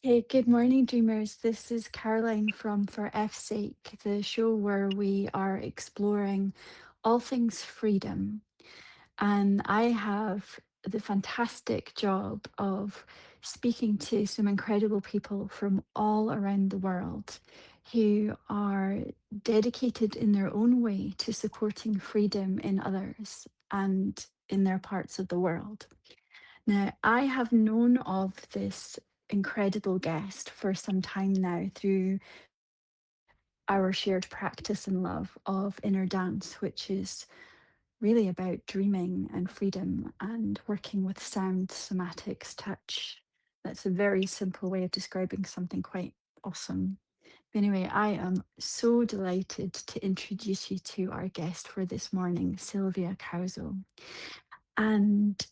Hey, good morning, dreamers. This is Caroline from For F's Sake, the show where we are exploring all things freedom. And I have the fantastic job of speaking to some incredible people from all around the world who are dedicated in their own way to supporting freedom in others and in their parts of the world. Now, I have known of this incredible guest for some time now through our shared practice and love of inner dance, which is really about dreaming and freedom and working with sound, somatics, touch. That's a very simple way of describing something quite awesome. Anyway, I am so delighted to introduce you to our guest for this morning, Silvia Causo. And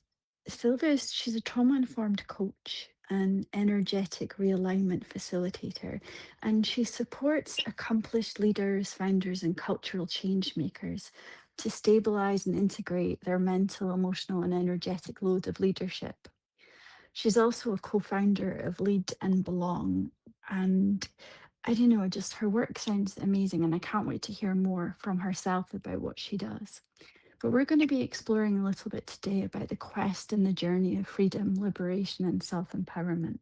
she's a trauma informed coach and energetic realignment facilitator. And she supports accomplished leaders, founders, and cultural change makers to stabilize and integrate their mental, emotional, and energetic load of leadership. She's also a co founder of Lead and Belong. And I don't know, just her work sounds amazing. And I can't wait to hear more from herself about what she does. But we're going to be exploring a little bit today about the quest and the journey of freedom, liberation, and self empowerment.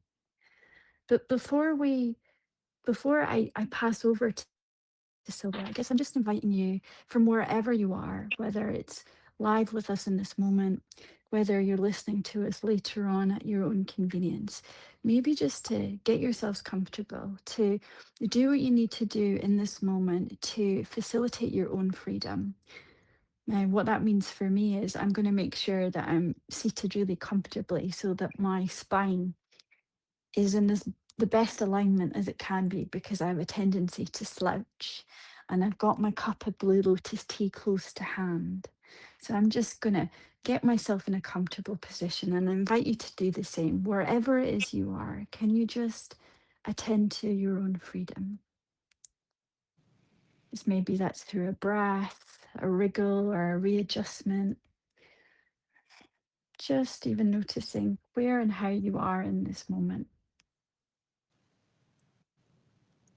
But before I pass over to Sylvia, I guess I'm just inviting you from wherever you are, whether it's live with us in this moment, whether you're listening to us later on at your own convenience, maybe just to get yourselves comfortable, to do what you need to do in this moment to facilitate your own freedom. Now, what that means for me is I'm going to make sure that I'm seated really comfortably so that my spine is in the best alignment as it can be because I have a tendency to slouch. And I've got my cup of Blue Lotus tea close to hand. So I'm just going to get myself in a comfortable position and I invite you to do the same. Wherever it is you are, can you just attend to your own freedom? Just maybe that's through a breath, a wriggle, or a readjustment. Just even noticing where and how you are in this moment.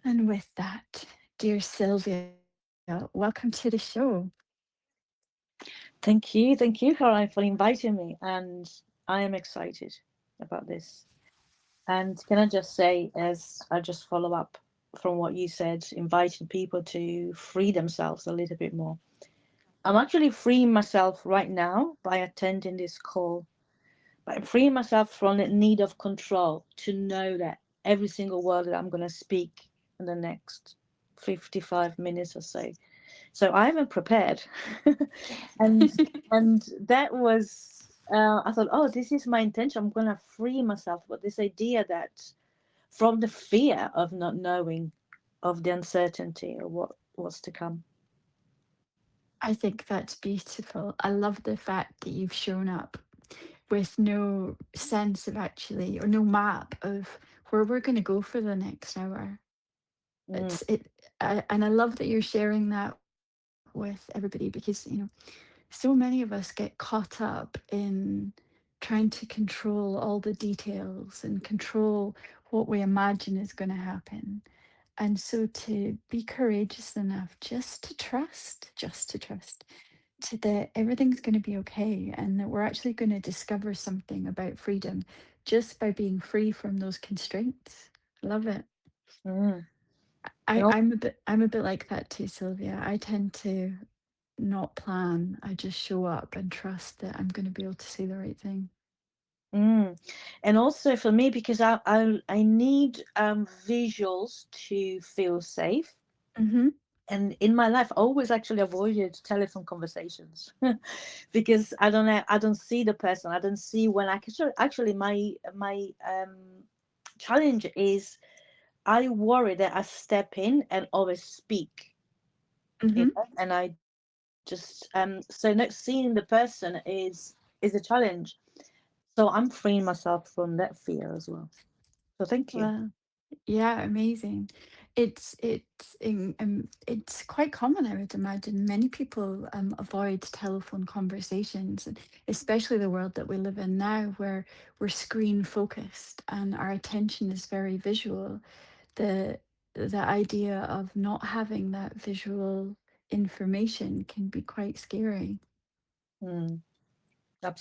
And with that, dear Sylvia, welcome to the show. Thank you, Caroline, for inviting me, and I am excited about this. And can I just say, as I just follow up from what you said, inviting people to free themselves a little bit more. I'm actually freeing myself right now by attending this call, but I'm freeing myself from the need of control to know that every single word that I'm going to speak in the next 55 minutes or so. So I haven't prepared. and and that was I thought, oh, this is my intention. I'm gonna free myself. But this idea that from the fear of not knowing, of the uncertainty of what was to come. I think that's beautiful. I love the fact that you've shown up with no sense of actually, or no map of where we're going to go for the next hour. Mm, And I love that you're sharing that with everybody because, so many of us get caught up in trying to control all the details and control what we imagine is going to happen. And so to be courageous enough just to trust, to that everything's going to be okay and that we're actually going to discover something about freedom just by being free from those constraints. Love it. mm. And I, al- I'm a bit like that too, Sylvia. I tend to not plan. I just show up and trust that I'm going to be able to say the right thing. mm. And also for me, because I need visuals to feel safe. Hmm. And in my life, I always actually avoided telephone conversations because I don't see the person. I don't see when I can. Actually, my challenge is I worry that I step in and always speak, Hmm. and I just so not seeing the person is a challenge. So I'm freeing myself from that fear as well. So thank you. Well, yeah, amazing. It's quite common, I would imagine. Many people avoid telephone conversations, and especially the world that we live in now, where we're screen focused and our attention is very visual. The the idea of not having that visual information can be quite scary. Mm,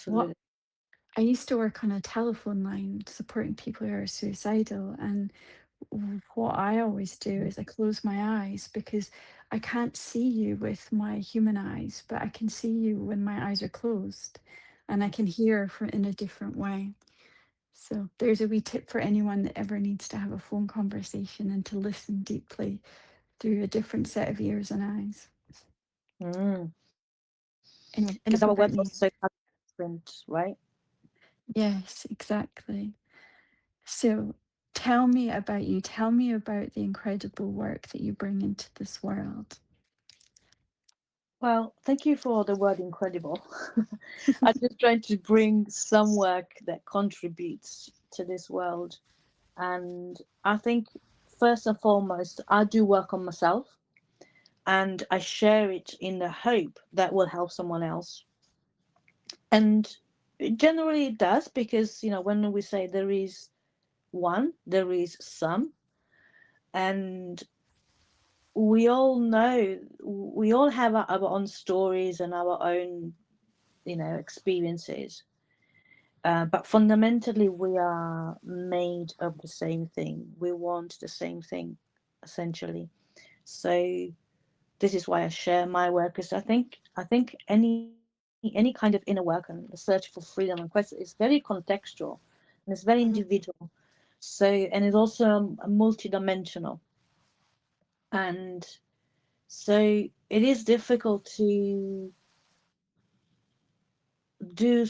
What absolutely. I used to work on a telephone line supporting people who are suicidal, and what I always do is I close my eyes because I can't see you with my human eyes, but I can see you when my eyes are closed and I can hear from in a different way. So there's a wee tip for anyone that ever needs to have a phone conversation and to listen deeply through a different set of ears and eyes. Mm. Anyway, Because enough our about words me. also have different, right? Yes, exactly. So tell me about you. Tell me about the incredible work that you bring into this world. Well, thank you for the word incredible. I'm just trying to bring some work that contributes to this world. And I think, first and foremost, I do work on myself and I share it in the hope that will help someone else. And generally it does because, when we say there is one, there is some. And we all have our own stories and our own, experiences. But fundamentally, we are made of the same thing. We want the same thing, essentially. So this is why I share my work, because I think any kind of inner work and the search for freedom and quest is very contextual and it's very Mhm. individual. So and it's also multidimensional, and so it is difficult to do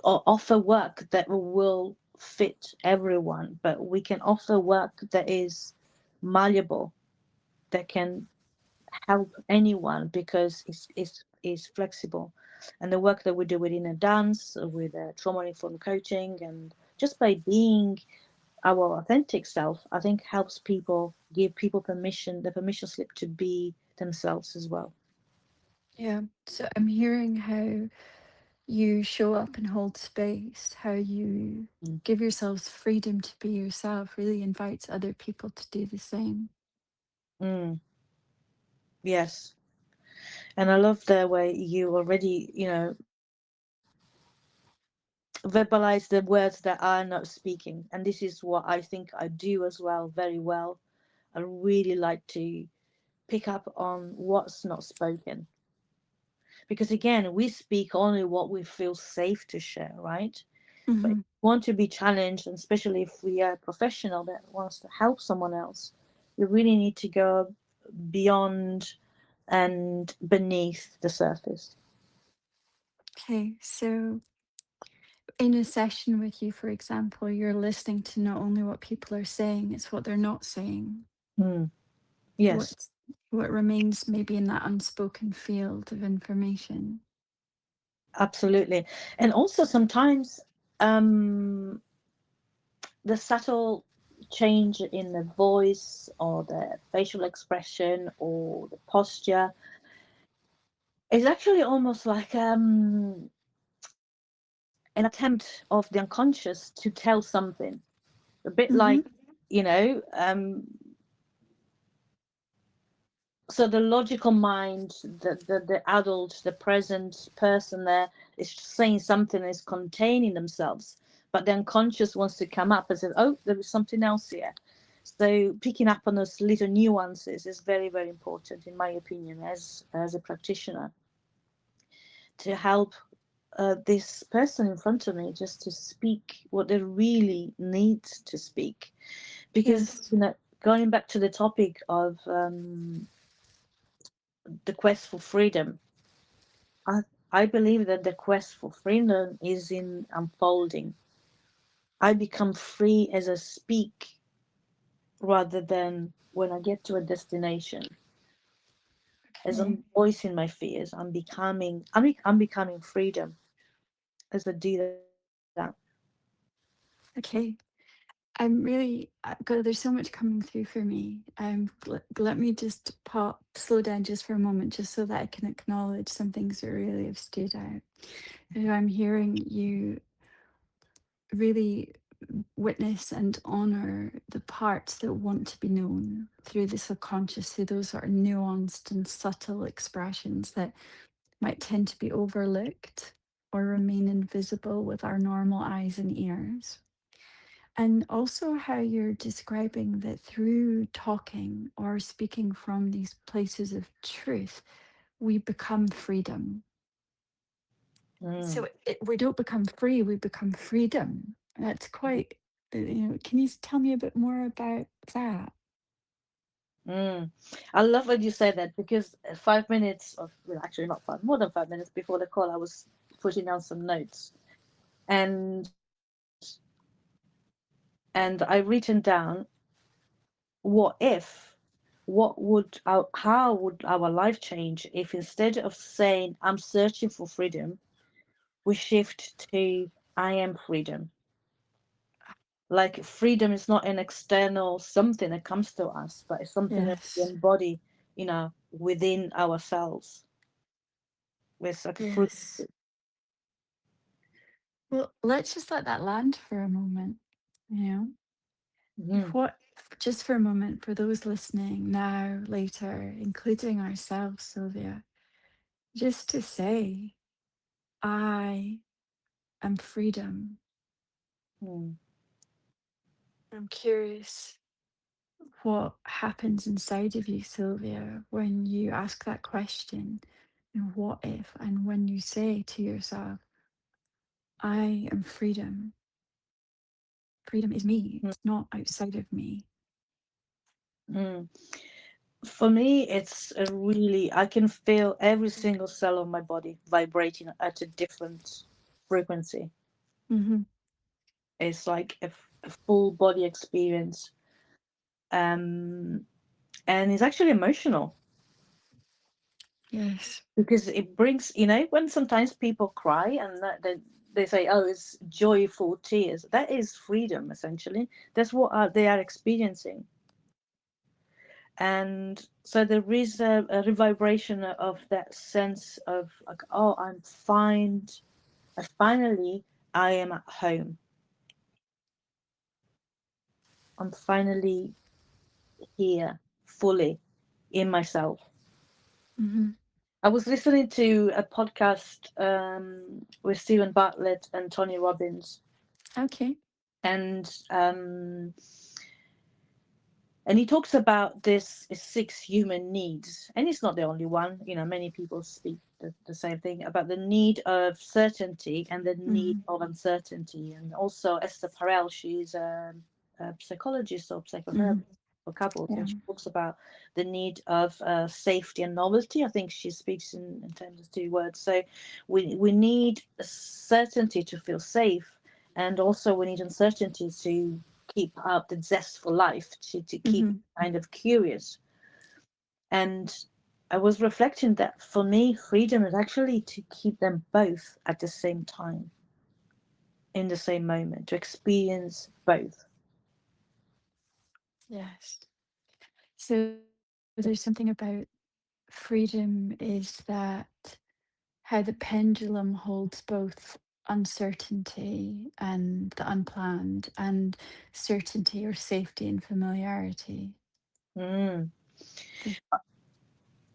or offer work that will fit everyone, but we can offer work that is malleable, that can help anyone because it's flexible. And the work that we do within a dance, with trauma informed coaching, and just by being our authentic self, I think helps people, give people permission, the permission slip to be themselves as well. Yeah. So I'm hearing how you show up and hold space, how you Mm. give yourselves freedom to be yourself, really invites other people to do the same. Mm, yes. And I love the way you already, verbalize the words that are not speaking. And this is what I think I do as well, very well. I really like to pick up on what's not spoken. Because again, we speak only what we feel safe to share, right? But if Hmm. we want to be challenged, and especially if we are a professional that wants to help someone else, we really need to go beyond and beneath the surface. Okay. So in a session with you, for example, you're listening to not only what people are saying, it's what they're not saying. Mm, yes, What's what remains maybe in that unspoken field of information. absolutely. And also sometimes um, the subtle change in the voice or the facial expression or the posture is actually almost like an attempt of the unconscious to tell something. A bit Hmm. like, so the logical mind, the adult, the present person there is saying something, is containing themselves, but the unconscious wants to come up and say, oh, there is something else here. So picking up on those little nuances is very, very important, in my opinion, as a practitioner, to help this person in front of me just to speak what they really need to speak. Because, Yes. going back to the topic of the quest for freedom, I, I believe that the quest for freedom is in unfolding. I become free as I speak rather than when I get to a destination. As Okay. I'm voicing my fears, I'm becoming freedom as I do that. Okay. I'm really God, there's so much coming through for me. Let me just slow down just for a moment, just so that I can acknowledge some things that really have stood out. So I'm hearing you really witness and honor the parts that want to be known through the subconscious, through those sort of nuanced and subtle expressions that might tend to be overlooked or remain invisible with our normal eyes and ears. And also, how you're describing that through talking or speaking from these places of truth, we become freedom. So Mm, we don't become free, we become freedom. That's quite, can you tell me a bit more about that? mm. I love when you say that because 5 minutes of, well, actually not five, more than 5 minutes before the call, I was putting down some notes, and I've written down, what if, how would our life change if instead of saying I'm searching for freedom, we shift to I am freedom. Like freedom is not an external something that comes to us, but it's something that we Yes, embody, within ourselves. It's like a fruit. yes. Well, let's just let that land for a moment. You know, Mm, what, just for a moment, for those listening now, later, including ourselves, Sylvia, just to say, I am freedom. mm, I'm curious what happens inside of you, Sylvia, when you ask that question, and what if, and when you say to yourself, I am freedom. Freedom is me, mm, it's not outside of me. mm. For me, it's a really, I can feel every single cell of my body vibrating at a different frequency. Hmm. It's like a full body experience. Um, and it's actually emotional Yes. because it brings, when sometimes people cry and they say, oh, it's joyful tears. That is freedom, essentially. That's what they are experiencing. And so there is a revibration of that sense of like, oh, finally, I am at home. I'm finally here fully in myself. Hmm. I was listening to a podcast with Stephen Bartlett and Tony Robbins, Okay. and he talks about this six human needs, and it's not the only one. Many people speak the same thing about the need of certainty and the need Hmm. of uncertainty. And also Esther Perel, she's a psychologist or Hmm. psychotherapist for couples, Yeah. and she talks about the need of safety and novelty. I think she speaks in terms of two words. So we need certainty to feel safe, and also we need uncertainty to keep up the zest for life, to keep Hmm. kind of curious. And I was reflecting that for me, freedom is actually to keep them both at the same time, in the same moment, to experience both. Yes. So there's something about freedom is that how the pendulum holds both uncertainty and the unplanned, and certainty or safety and familiarity. Mm. The,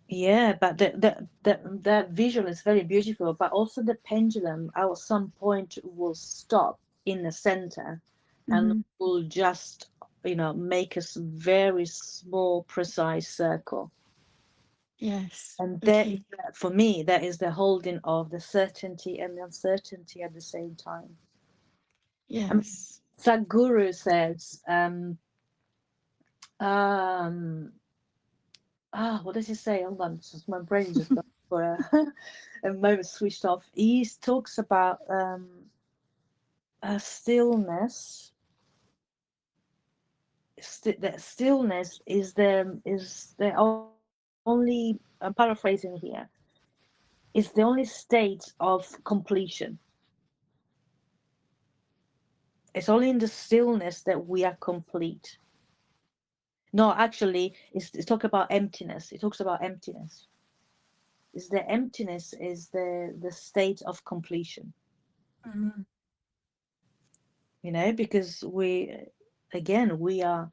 Yeah, but that visual is very beautiful. But also the pendulum, at some point, will stop in the center, and mhm. will just, make a very small, precise circle. Yes. And Okay. for me, that is the holding of the certainty and the uncertainty at the same time. Yes. Sadhguru says, um, what does he say? Hold on, my brain just got for a moment switched off. He talks about a stillness. That stillness is the only. I'm paraphrasing here. Is the only state of completion. It's only in the stillness that we are complete. No, actually, it's talk about emptiness. It talks about emptiness. Is the emptiness is the state of completion. Mhm. Because we are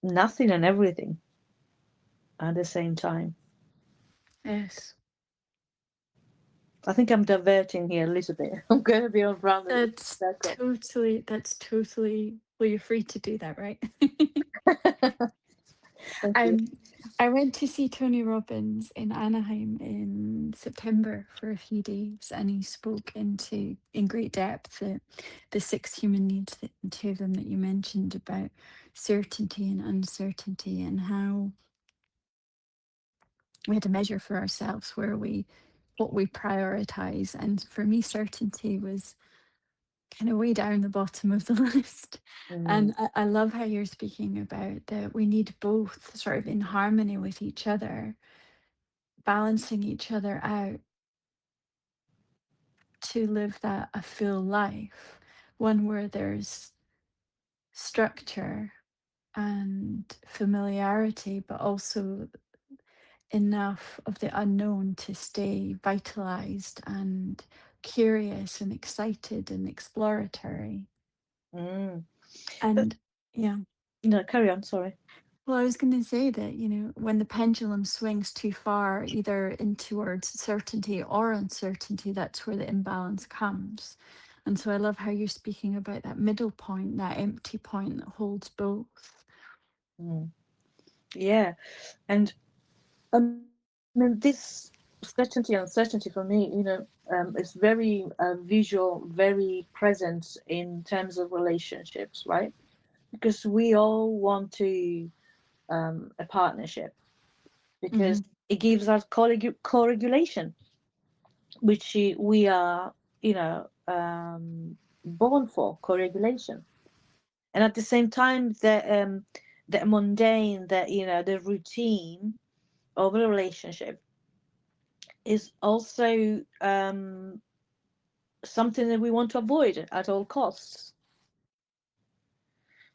nothing and everything at the same time. Yes. I think I'm diverting here a little bit. I'm going to be around the circle. Well, you're free to do that, right? Thank you. Um, I went to see Tony Robbins in Anaheim in September for a few days, and he spoke in great depth the six human needs, two of them that you mentioned about certainty and uncertainty, and how we had to measure for ourselves what we prioritize. And for me, certainty was kind of way down the bottom of the list. Mm, And I love how you're speaking about that we need both sort of in harmony with each other, balancing each other out to live that a full life, one where there's structure and familiarity, but also enough of the unknown to stay vitalized and curious and excited and exploratory. mm. But And yeah. no, carry on. Sorry. Well, I was going to say that, when the pendulum swings too far, either in towards certainty or uncertainty, that's where the imbalance comes. And so I love how you're speaking about that middle point, that empty point that holds both. Mm. Yeah, and I mean this certainty and uncertainty for me, is very visual, very present in terms of relationships, right? Because we all want to a partnership because Hmm. it gives us co-regulation, which we are, born for co-regulation, and at the same time, the mundane, the routine of a relationship is also something that we want to avoid at all costs.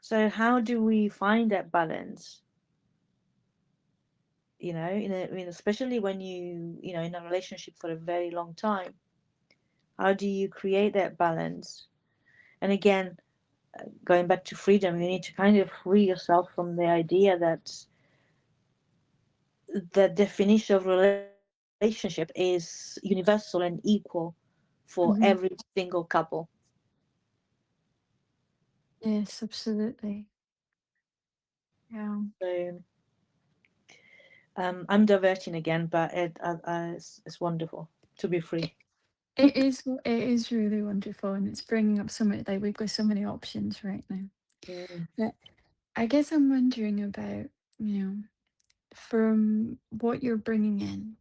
So how do we find that balance? Especially when in a relationship for a very long time, how do you create that balance? And again, going back to freedom, you need to kind of free yourself from the idea that the definition of relationship is universal and equal for every Hmm. single couple. Yes, absolutely. Yeah. So I'm diverting again, but it's wonderful to be free. It is really wonderful, and it's bringing up so many, like, we've got so many options right now. Mm, But I guess I'm wondering about, you know, from what you're bringing in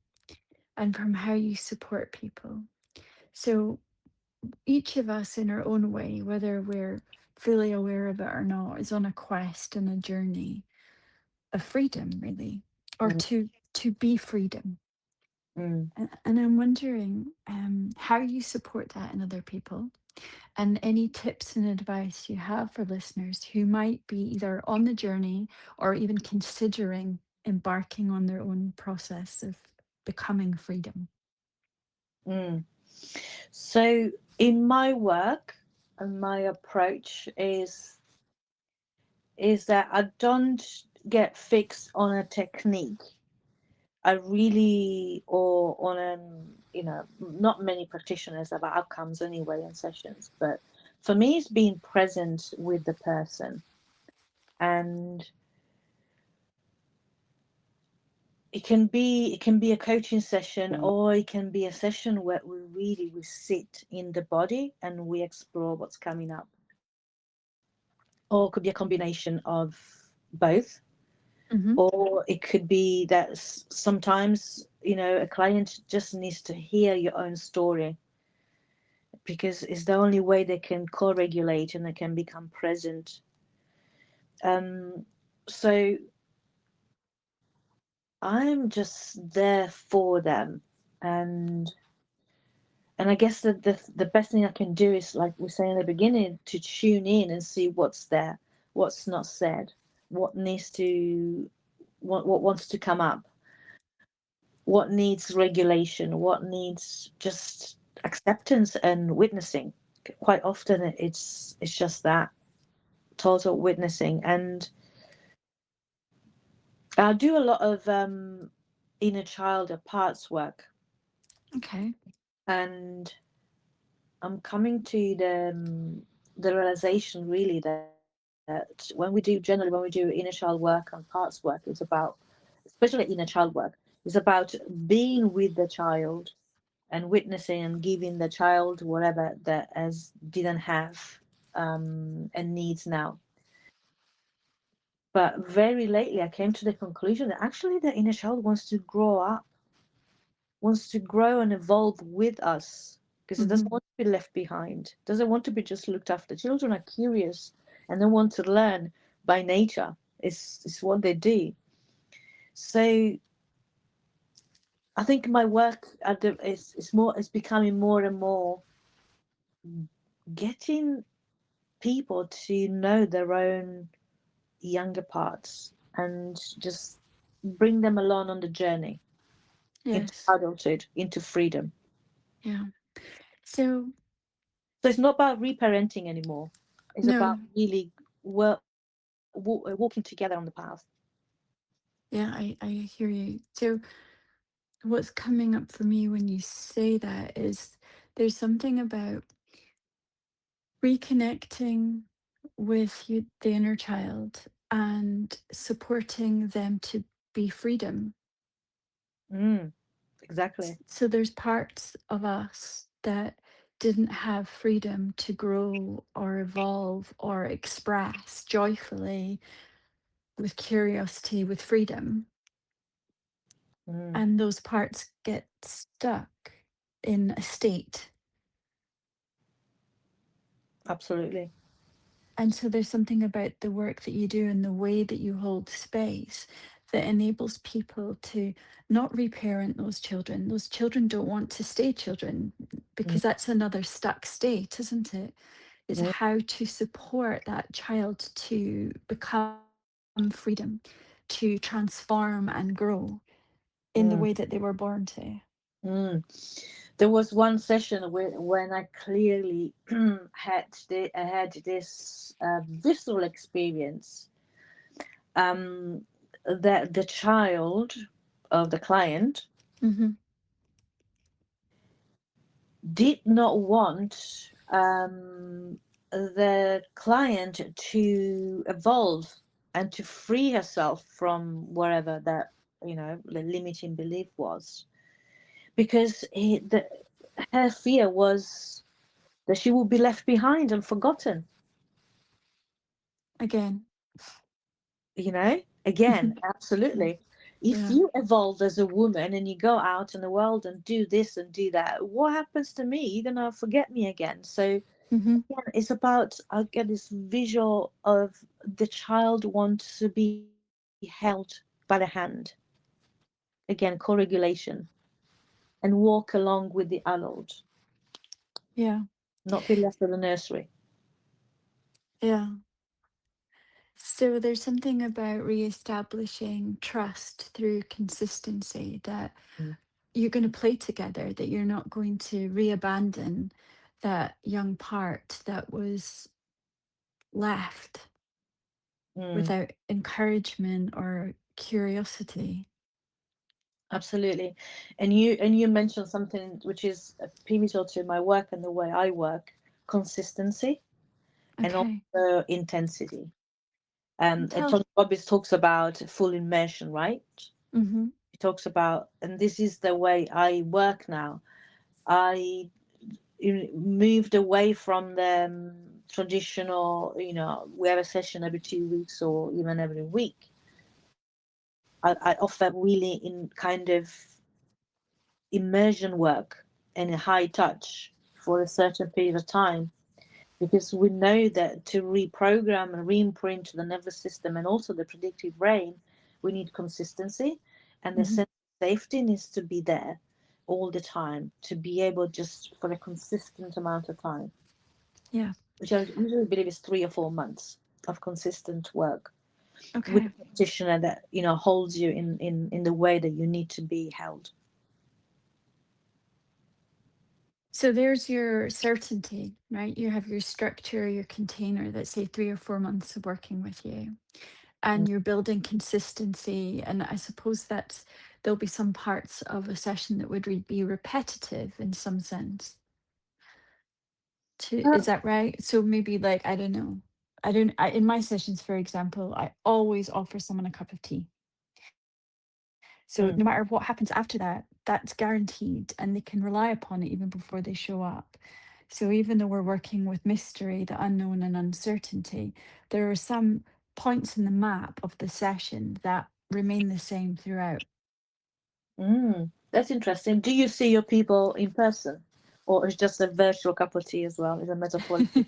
and from how you support people. So each of us in our own way, whether we're fully aware of it or not, is on a quest and a journey of freedom, really, or mm, to be freedom. mm, And I'm wondering how you support that in other people, and any tips and advice you have for listeners who might be either on the journey or even considering embarking on their own process of becoming freedom. mm. So in my work and my approach is that I don't get fixed on a technique. I really, or on not many practitioners have outcomes anyway in sessions, but for me, it's being present with the person. And it can be a coaching session, or it can be a session where we sit in the body and we explore what's coming up, or it could be a combination of both. Hmm. Or it could be that sometimes a client just needs to hear your own story, because it's the only way they can co-regulate and they can become present. So I'm just there for them, and And I guess that the best thing I can do is, like we say in the beginning, to tune in and see what's there, what's not said, what needs to, what wants to come up, what needs regulation, what needs just acceptance and witnessing. Quite often it's just that total witnessing. And I do a lot of inner child or parts work, Okay. and I'm coming to the realization really that when we do inner child work and parts work, it's about, especially inner child work, it's about being with the child and witnessing and giving the child whatever that as didn't have and needs now. But very lately, I came to the conclusion that actually the inner child wants to grow up, wants to grow and evolve with us, because it doesn't Hmm. want to be left behind, doesn't want to be just looked after. Children are curious and they want to learn by nature. It's what they do. So I think my work is becoming more and more getting people to know their own younger parts and just bring them along on the journey into Yes. adulthood, into freedom. Yeah. So, So it's not about reparenting anymore. It's about no, really walking together on the path. yeah, I hear you. So, what's coming up for me when you say that is there's something about reconnecting with you, the inner child, and supporting them to be freedom. Mm, exactly. So there's parts of us that didn't have freedom to grow or evolve or express joyfully with curiosity, with freedom. Mm, And those parts get stuck in a state. absolutely. And so there's something about the work that you do and the way that you hold space that enables people to not reparent those children. Those children don't want to stay children Mm, because that's another stuck state, isn't it? It's mm, how to support that child to become freedom, to transform and grow in the mm, way that they were born to. mm. There was one session when I clearly I had this visceral experience, that the child of the client Hmm. did not want the client to evolve and to free herself from wherever that, the limiting belief was, because her fear was that she would be left behind and forgotten. Again. Again, absolutely. If Yeah. you evolve as a woman and you go out in the world and do this and do that, what happens to me? You're gonna forget me again. So Hmm. again, it's about, I get this visual of the child wants to be held by the hand. Again, co-regulation, and walk along with the adult, Yeah. not be left at the nursery. Yeah. So there's something about reestablishing trust through consistency that Mm. you're going to play together, that you're not going to re-abandon that young part that was left Mm, without encouragement or curiosity. absolutely. And you mentioned something which is pivotal to my work and the way I work: consistency and Okay. also intensity. And Tell. Tony Robbins talks about full immersion, right? Hmm. He talks about, and this is the way I work now. I moved away from the traditional, we have a session every 2 weeks or even every week. I offer really in kind of immersion work and a high touch for a certain period of time, because we know that to reprogram and reimprint the nervous system and also the predictive brain, we need consistency, and the Hmm. sense of safety needs to be there. all the time, to be able just for a consistent amount of time, Yeah. which I usually believe is 3 or 4 months of consistent work with Okay. a practitioner that holds you in the way that you need to be held. So there's your certainty, right? You have your structure, your container that say 3 or 4 months of working with you, Mm. and you're building consistency. And I suppose that there'll be some parts of a session that would be repetitive in some sense. Uh, Is that right? So maybe like, I don't know. In my sessions, for example, I always offer someone a cup of tea. So mm, no matter what happens after that, that's guaranteed and they can rely upon it even before they show up. So even though we're working with mystery, the unknown and uncertainty, there are some points in the map of the session that remain the same throughout. that's interesting. Do you see your people in person, or is just a virtual cup of tea as well? Is a metaphorical?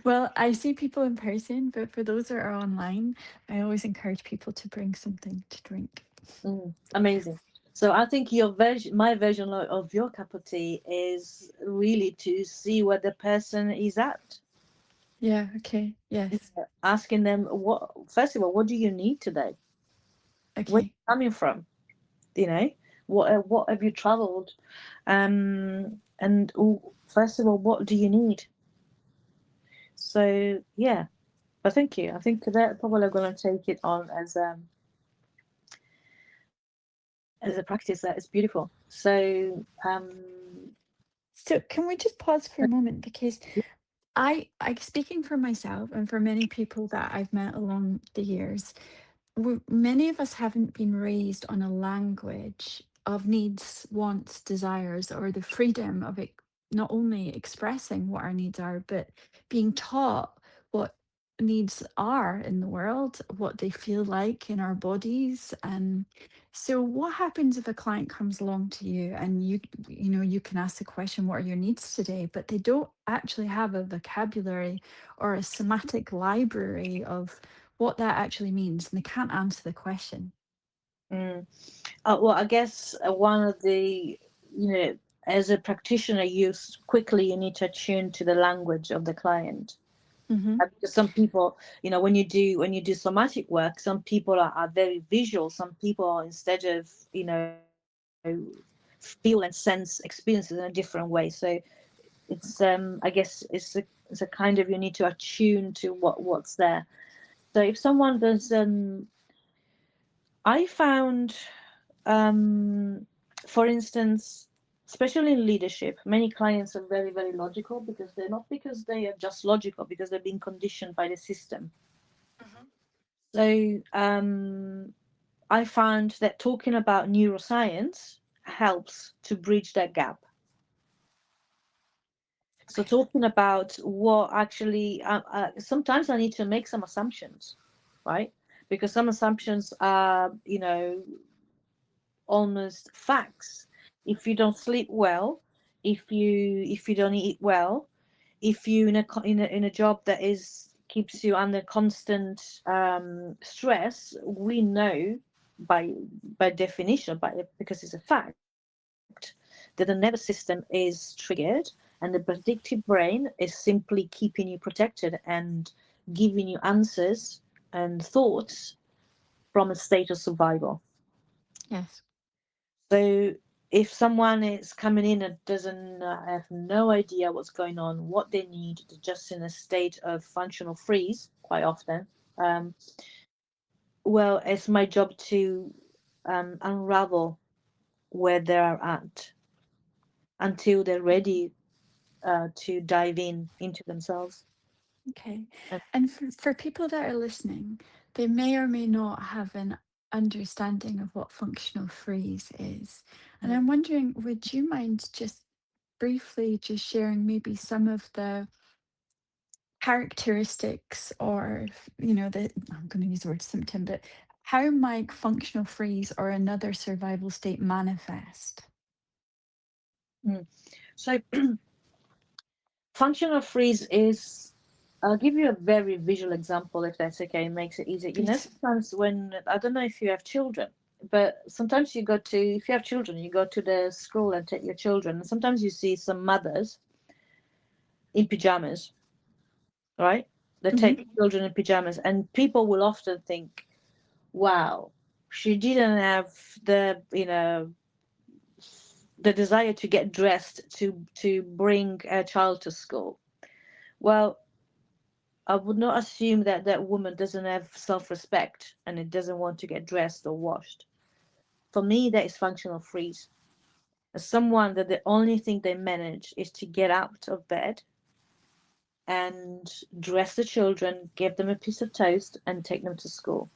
Well, I see people in person, but for those that are online, I always encourage people to bring something to drink. Amazing. So I think your version, my version of your cup of tea is really to see where the person is at. Yeah, okay. Yes. Asking them, what, first of all, what do you need today? Where are Okay. you coming from? You know, what have you traveled? And first of all, what do you need? So yeah, but thank you. I think they're probably going to take it on as a practice that is beautiful. So So can we just pause for a moment because I speaking for myself and for many people that I've met along the years, many of us haven't been raised on a language of needs, wants, desires, or the freedom of it, not only expressing what our needs are, but being taught what needs are in the world, what they feel like in our bodies. And so what happens if a client comes along to you and you can ask the question, what are your needs today? But they don't actually have a vocabulary or a somatic library of what that actually means, and they can't answer the question. mm, well, I guess one of the, as a practitioner, quickly you need to attune to the language of the client. Hmm. Because some people, when you do somatic work, some people are very visual. Some people, instead of feel and sense experiences in a different way. So it's I guess it's a kind of, you need to attune to what's there. So if someone does, I found, um, for instance, especially in leadership, many clients are very, very logical, because they're not, because they are just logical, because they're being conditioned by the system. Hmm. So I found that talking about neuroscience helps to bridge that gap. So Okay. talking about what actually, sometimes I need to make some assumptions, right? Because some assumptions are, almost facts. If you don't sleep well, if you don't eat well, if you in a job that is keeps you under constant stress, we know by definition, because it's a fact, that the nervous system is triggered, and the predictive brain is simply keeping you protected and giving you answers and thoughts from a state of survival. Yes. So if someone is coming in and doesn't have no idea what's going on, what they need, they're just in a state of functional freeze quite often. Um, well, it's my job to unravel where they are at until they're ready to dive into themselves. Okay. And, And for people that are listening, they may or may not have an understanding of what functional freeze is. And mm, I'm wondering, would you mind just briefly just sharing maybe some of the characteristics or, I'm going to use the word symptom, but how might functional freeze or another survival state manifest? mm. So functional freeze is, I'll give you a very visual example, if that's okay, it makes it easier. Please. Sometimes when, I don't know if you have children, But sometimes you go to, if you have children, you go to the school and take your children, and sometimes you see some mothers in pajamas, right? They Hmm. take the children in pajamas, and people will often think, wow, she didn't have the desire to get dressed to bring a child to school. Well, I would not assume that that woman doesn't have self-respect and it doesn't want to get dressed or washed. For me, that is functional freeze. As someone that the only thing they manage is to get out of bed and dress the children, give them a piece of toast, and take them to school.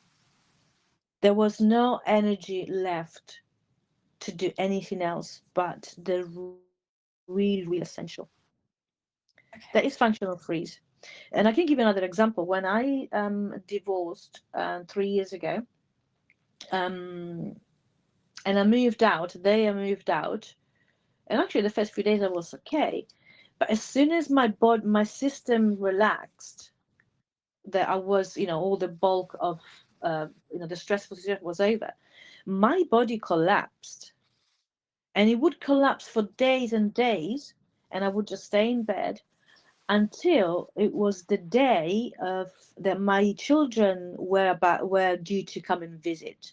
There was no energy left to do anything else but the really, really essential. That is Okay. functional freeze. And I can give you another example. When I divorced 3 years ago, um, and I moved out, I moved out, and actually the first few days I was okay, but as soon as my system relaxed, that I was, all the bulk of, the stressful situation was over, my body collapsed, and it would collapse for days and days, and I would just stay in bed until it was the day of that my children were due to come and visit.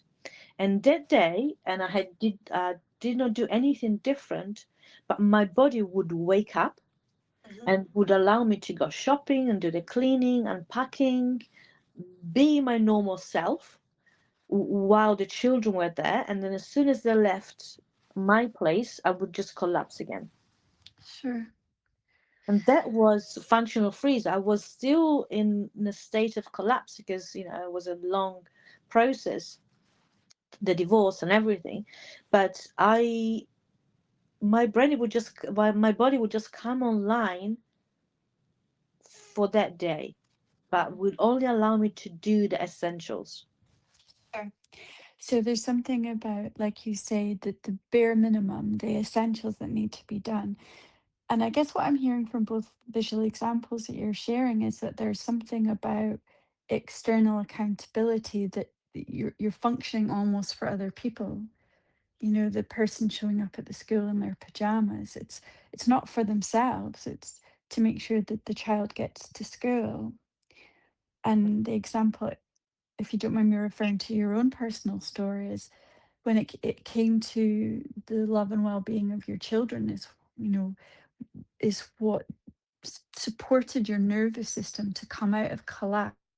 And that day, and did not do anything different, but my body would wake up Hmm. and would allow me to go shopping and do the cleaning and packing, be my normal self while the children were there. And then as soon as they left my place, I would just collapse again. Sure. And that was functional freeze. I was still in a state of collapse because, it was a long process, the divorce and everything. But my body would just come online for that day, but Mhm. would only allow me to do the essentials. Sure. So there's something about, like you say, that the bare minimum, the essentials that need to be done. And I guess what I'm hearing from both visual examples that you're sharing is that there's something about external accountability that you're functioning almost for other people. You know, the person showing up at the school in their pajamas, it's not for themselves, it's to make sure that the child gets to school. And the example, if you don't mind me referring to your own personal story, is when it came to the love and well-being of your children is, you know, is what supported your nervous system to come out of collapse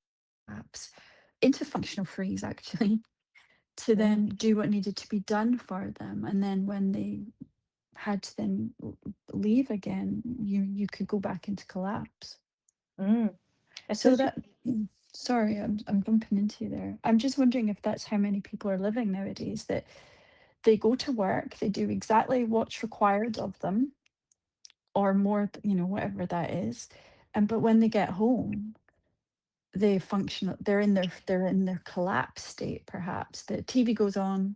into functional freeze, actually, to Mm, then do what needed to be done for them. And then when they had to then leave again, you could go back into collapse. mm. So Essentially, that, sorry, I'm bumping into you there. I'm just wondering if that's how many people are living nowadays, that they go to work, they do exactly what's required of them, or more, whatever that is. And but when they get home, they function, they're in their collapse state, perhaps. The TV goes on,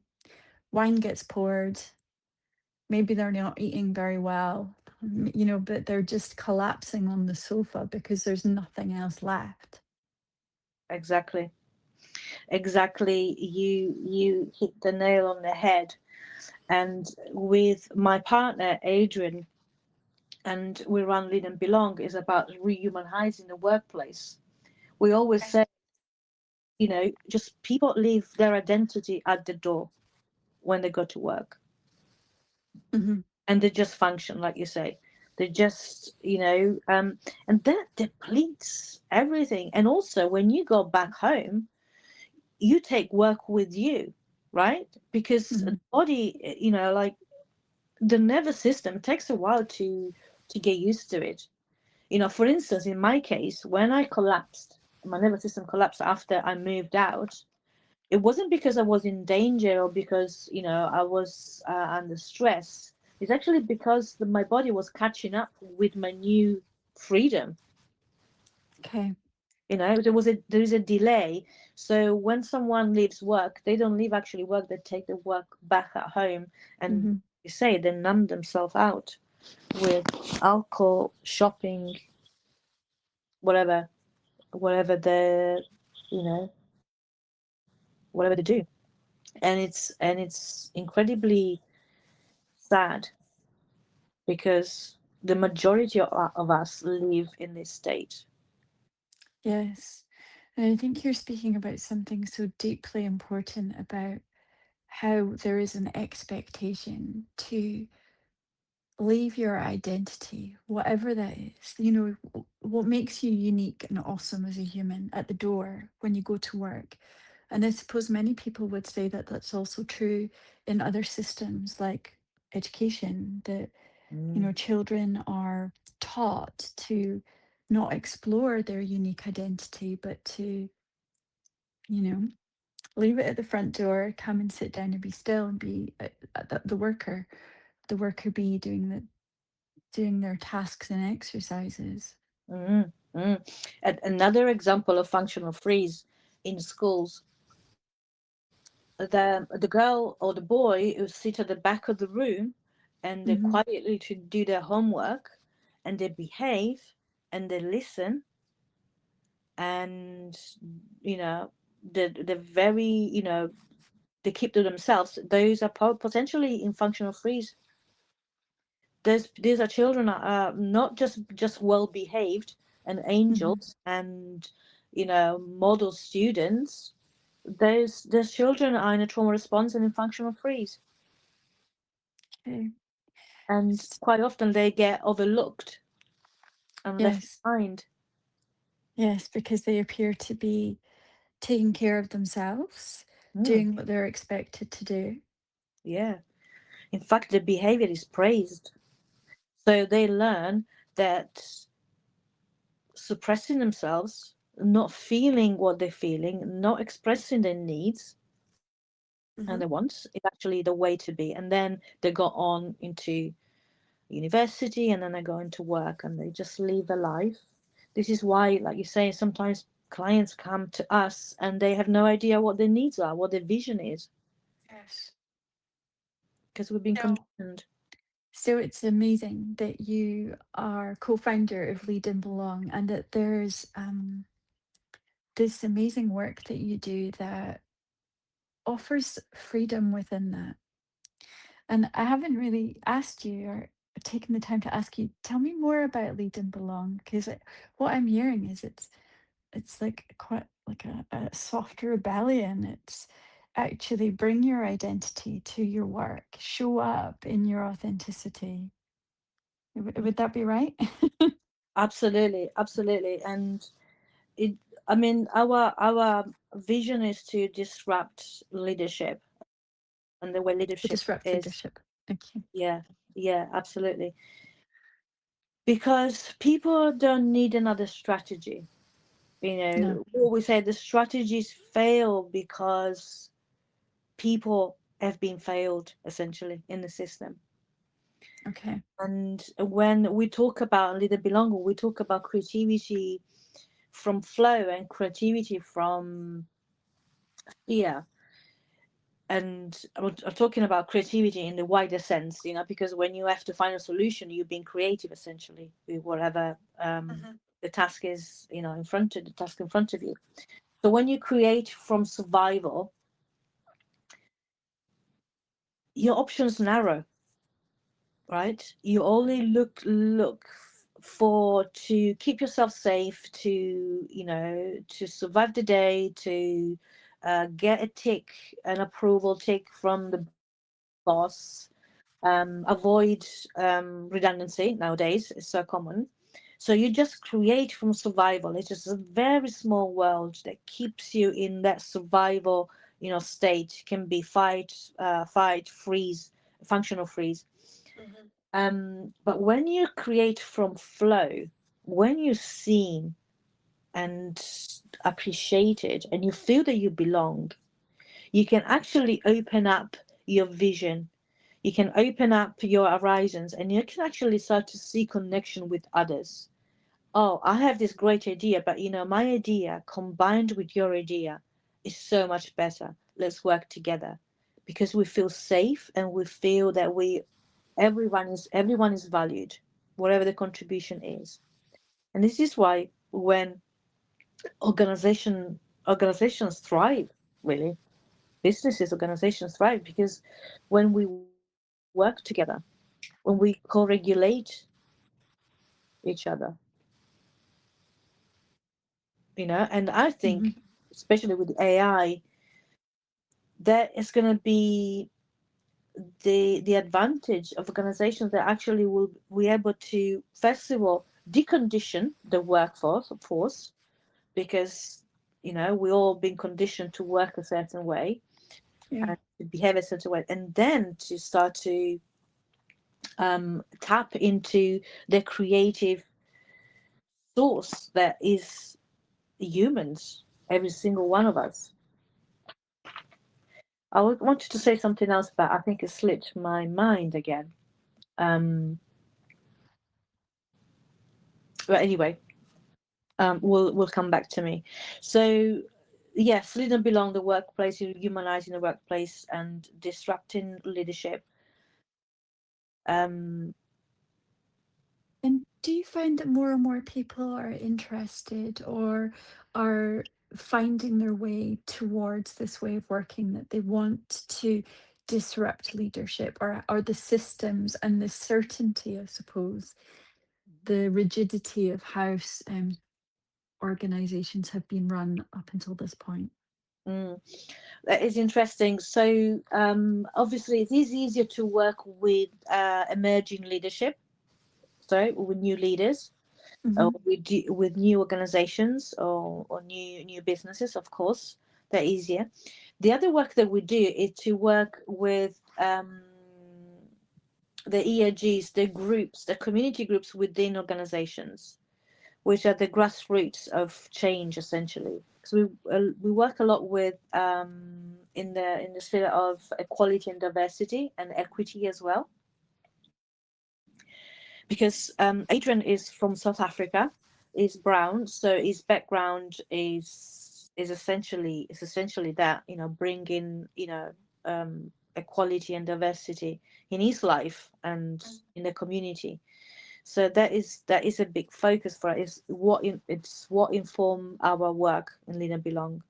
wine gets poured, maybe they're not eating very well, but they're just collapsing on the sofa because there's nothing else left. exactly, exactly. You hit the nail on the head. And with my partner Adrian, and we run Lead and Belong, is about rehumanizing the workplace. We always Okay. say, just people leave their identity at the door when they go to work, Hmm. and they just function, like you say. They just, and that depletes everything. And also, when you go back home, you take work with you, right? Because the Hmm. body, like the nervous system takes a while to get used to it. For instance, in my case, when I collapsed, my nervous system collapsed after I moved out. It wasn't because I was in danger or because I was under stress. It's actually because my body was catching up with my new freedom. Okay. There is a delay. So when someone leaves work, they don't leave actually work. They take the work back at home, and Hmm. you say they numb themselves out with alcohol, shopping, whatever, whatever they, whatever they do. and it's incredibly sad because the majority of us live in this state. Yes. And I think you're speaking about something so deeply important about how there is an expectation to leave your identity, whatever that is. What makes you unique and awesome as a human at the door when you go to work. And I suppose many people would say that that's also true in other systems like education, that, Mm, children are taught to not explore their unique identity, but to, you know, leave it at the front door, come and sit down and be still and be the worker bee doing their tasks and exercises. mm, mm. Another example of functional freeze in schools, the girl or the boy who sit at the back of the room and they Hmm. quietly to do their homework and they behave and they listen and they're very they keep to themselves. Those are potentially in functional freeze. These are children are not just well behaved and Hmm. angels and model students. Those children are in a trauma response and in functional freeze, Okay. and S- quite often they get overlooked and left Yes. behind. Yes, because they appear to be taking care of themselves, Mm, doing what they're expected to do. yeah. In fact, the behavior is praised, so they learn that suppressing themselves, not feeling what they're feeling, not expressing their needs and Hmm. their wants is actually the way to be. And then they go on into university and then they go into work and they just live their life. This is why, like you say, sometimes clients come to us and they have no idea what their needs are, what their vision is, Yes. because we've been No. conditioned. So it's amazing that you are co-founder of Lead and Belong, and that there's this amazing work that you do that offers freedom within that. And I haven't really asked you or taken the time to ask you, tell me more about Lead and Belong, because what I'm hearing is it's like quite like a soft rebellion. It's actually bring your identity to your work, show up in your authenticity. Would that be right? Absolutely, absolutely. And it, I mean, our vision is to disrupt leadership and the way To leadership disrupt is. leadership. Okay. Yeah, yeah, absolutely. Because people don't need another strategy. No. What we say, the strategies fail because people have been failed essentially in the system. Okay. And when we talk about leader belong, we talk about creativity from flow and creativity from fear. And I'm talking about creativity in the wider sense, because when you have to find a solution, you're being creative essentially with whatever Mhm. the task is, the task in front of you. So when you create from survival, your options narrow, right? You only look for to keep yourself safe, to to survive the day, to get a tick, an approval tick from the boss. Avoid redundancy nowadays is so common. So you just create from survival. It's just a very small world that keeps you in that survival, state. Can be fight, freeze, functional freeze. Mhm. But when you create from flow, when you're seen and appreciated, and you feel that you belong, you can actually open up your vision, you can open up your horizons, and you can actually start to see connection with others. Oh, I have this great idea, but my idea combined with your idea is so much better. Let's work together because we feel safe and we feel that everyone is valued, whatever the contribution is. And this is why when organizations thrive, really. businesses, organizations thrive because when we work together, when we co-regulate each other, and I think, Hmm. especially with AI, that is going to be the advantage of organizations that actually will be able to, first of all, decondition the workforce, because we all been conditioned to work a certain way Yeah. and to behave a certain way, and then to start to tap into the creative source that is humans, every single one of us. Wanted to say something else, but I think it slipped my mind again. Um, but anyway, will come back to me. So, yes, lead and belong the workplace, humanizing the workplace and disrupting leadership. Um, And do you find that more and more people are interested or are finding their way towards this way of working, that they want to disrupt leadership or the systems and the certainty, I suppose, the rigidity of how organizations have been run up until this point? mm, that is interesting. So, obviously, it is easier to work with emerging leadership, so with new leaders, or Hmm. with new organizations, or new businesses. Of course, they're easier. The other work that we do is to work with the ERGs, the groups, the community groups within organizations, which are the grassroots of change, essentially. Because we work a lot with in the sphere of equality and diversity and equity as well. Because Adrian is from South Africa, is brown, so his background is essentially that, bringing, equality and diversity in his life and in the community. So that is a big focus for us. It's what inform our work in Lead and Belong,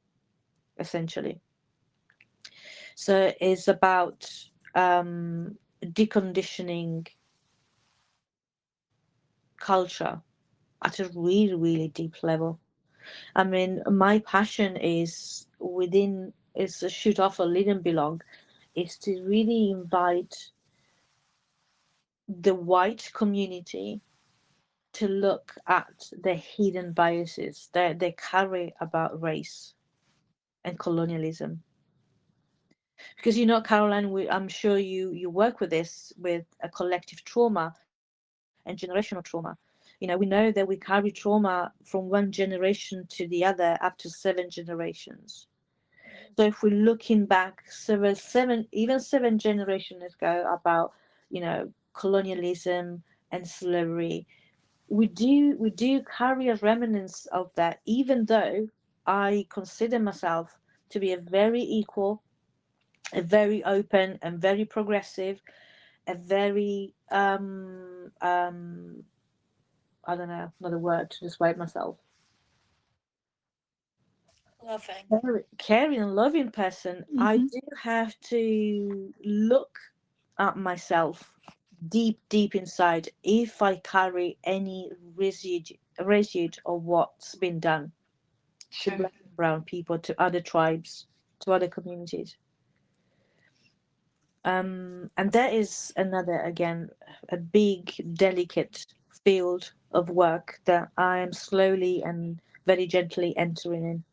essentially. So it's about deconditioning culture at a really, really deep level. I mean, my passion is to shoot off a Lead and Belong, is to really invite the white community to look at the hidden biases that they carry about race and colonialism. Because Caroline, I'm sure you work with this, with a collective trauma and generational trauma. We know that we carry trauma from one generation to the other up to 7 generations. So if we're looking back even 7 generations ago, about colonialism and slavery, we do carry a remnants of that, even though I consider myself to be a very equal, a very open and very progressive, a very I don't know another word to describe myself, Loving. caring and loving person. I Hmm. do have to look at myself deep inside if I carry any residue of what's been done to Sure. black and brown people, to other tribes, to other communities. And that is another, again, a big, delicate field of work that I am slowly and very gently entering in,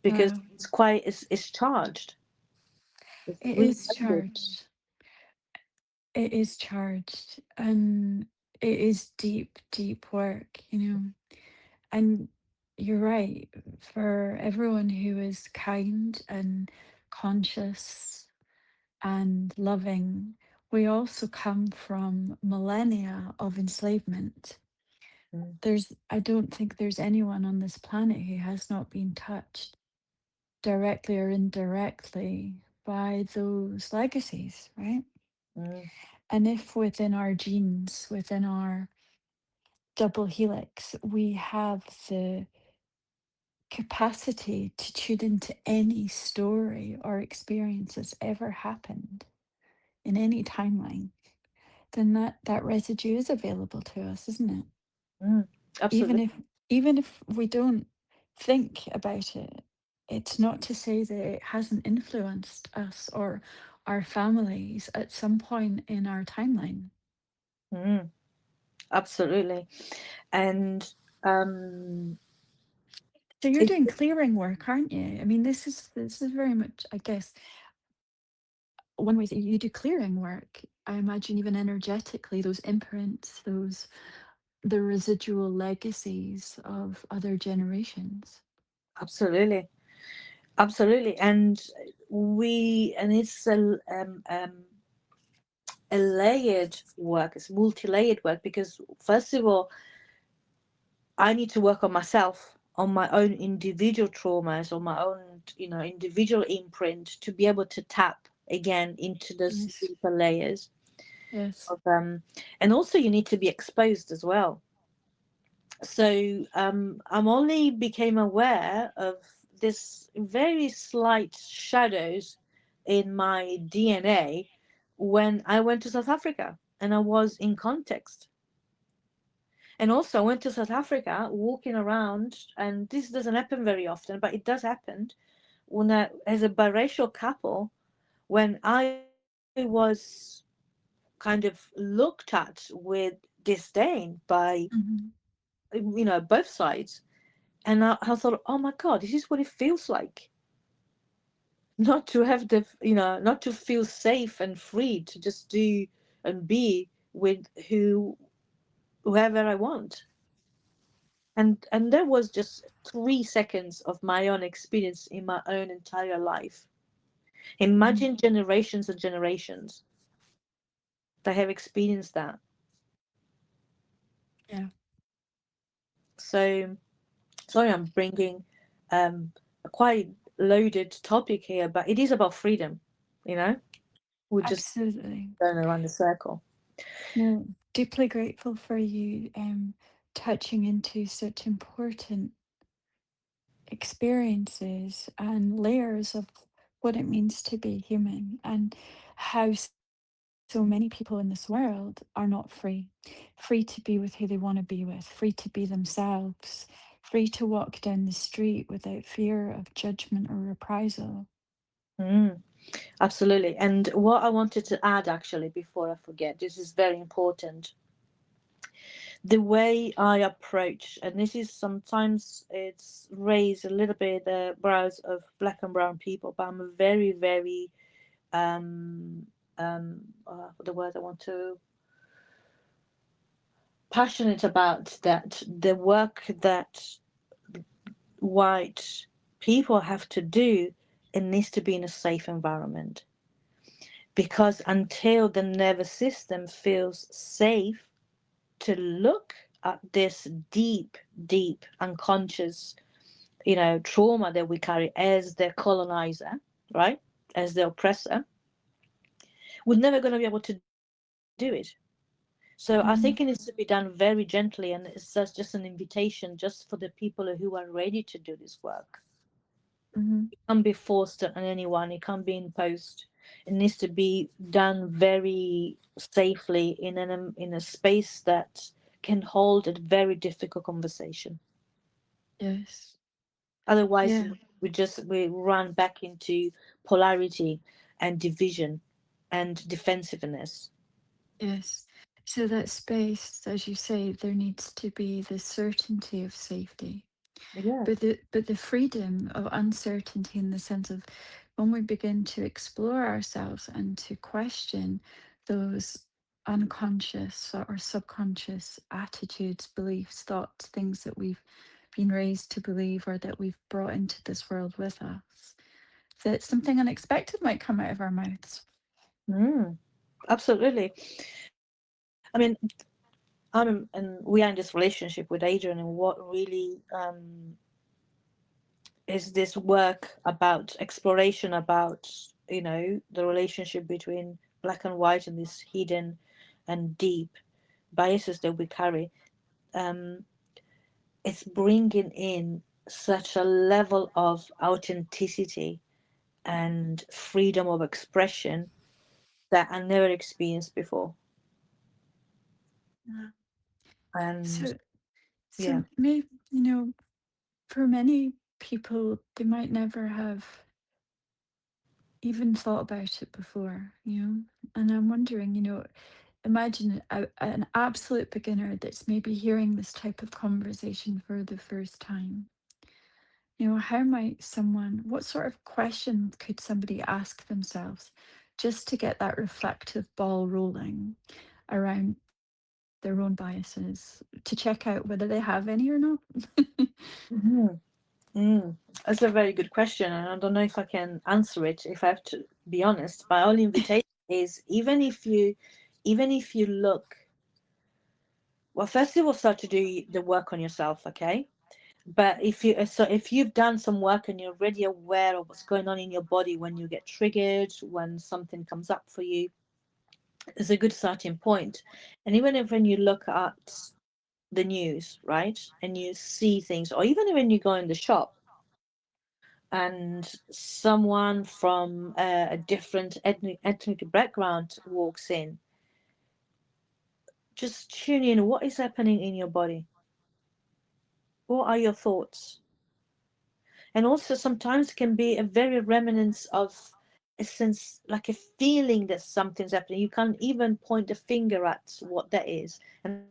because Wow. it's charged. It's It really is loaded. charged. It is charged. And it is deep, deep work, And you're right. For everyone who is kind and conscious and loving, we also come from millennia of enslavement. Mm, I don't think there's anyone on this planet who has not been touched directly or indirectly by those legacies, right? mm, And if within our genes, within our double helix, we have the capacity to tune into any story or experience that's ever happened in any timeline, then that residue is available to us, isn't it? Mm, Even absolutely. if even if we don't think about it, it's not to say that it hasn't influenced us or our families at some point in our timeline. Mm, absolutely. And um, So you're it, doing clearing work, aren't you? I mean, this is very much, I guess, one way that you do clearing work. I imagine even energetically, those imprints, those the residual legacies of other generations. absolutely, absolutely. And it's a layered work. It's multi-layered work because first of all, I need to work on myself, on my own individual traumas, on my own, individual imprint to be able to tap again into those Yes. deeper layers Yes. of and also you need to be exposed as well. So I'm only became aware of this very slight shadows in my DNA when I went to South Africa and I was in context. And also, I went to South Africa, walking around, and this doesn't happen very often, but it does happen when as a biracial couple, when I was kind of looked at with disdain by, Mhm. both sides. And I thought, oh my God, this is what it feels like. Not to have not to feel safe and free to just do and be with whoever I want. And that was just 3 seconds of my own experience in my own entire life. Mhm. Imagine generations and generations that have experienced that. Yeah. So sorry, I'm bringing a quite loaded topic here, but it is about freedom. You know, we're just Absolutely. going around the circle. No, deeply grateful for you touching into such important experiences and layers of what it means to be human and how so many people in this world are not free. Free to be with who they want to be with, free to be themselves, free to walk down the street without fear of judgment or reprisal. Mm, absolutely. And what I wanted to add actually before I forget, this is very important. The way I approach, and this is sometimes it's raised a little bit the brows of black and brown people, but I'm a very, very the word I want to passionate about that the work that white people have to do, it needs to be in a safe environment because until the nervous system feels safe to look at this deep, deep unconscious, trauma that we carry as the colonizer, right? As the oppressor, we're never going to be able to do it. So I think it needs to be Mhm, done very gently, and it's just an invitation just for the people who are ready to do this work. mhm. It can't be forced on anyone. It can't be imposed. It needs to be done very safely in a space that can hold a very difficult conversation. Yes. Otherwise, Yeah. we run back into polarity and division and defensiveness. Yes. So that space, as you say, there needs to be the certainty of safety, Yeah. but the freedom of uncertainty in the sense of when we begin to explore ourselves and to question those unconscious or subconscious attitudes, beliefs, thoughts, things that we've been raised to believe or that we've brought into this world with us, that something unexpected might come out of our mouths. Mm, absolutely. I mean, and we are in this relationship with Adrian, and what really is this work about exploration about the relationship between black and white and this hidden and deep biases that we carry. Um, it's bringing in. such a level of authenticity and freedom of expression that I never experienced before. Yeah. And So, yeah. so maybe, for many people, they might never have even thought about it before. And I'm wondering, imagine an absolute beginner that's maybe hearing this type of conversation for the first time. How might what sort of question could somebody ask themselves just to get that reflective ball rolling around their own biases to check out whether they have any or not? Mhm. Mm. That's a very good question, and I don't know if I can answer it. If I have to be honest, my only invitation is even if you look, well, first you will start to do the work on yourself, okay? But if you've done some work and you're already aware of what's going on in your body when you get triggered, when something comes up for you, it's a good starting point. And even if when you look at the news, right, and you see things, or even when you go in the shop and someone from a different ethnic background walks in, just tune in. What is happening in your body? What are your thoughts? And also sometimes can be a very remnants of a sense, like a feeling that something's happening. You can't even point a finger at what that is, and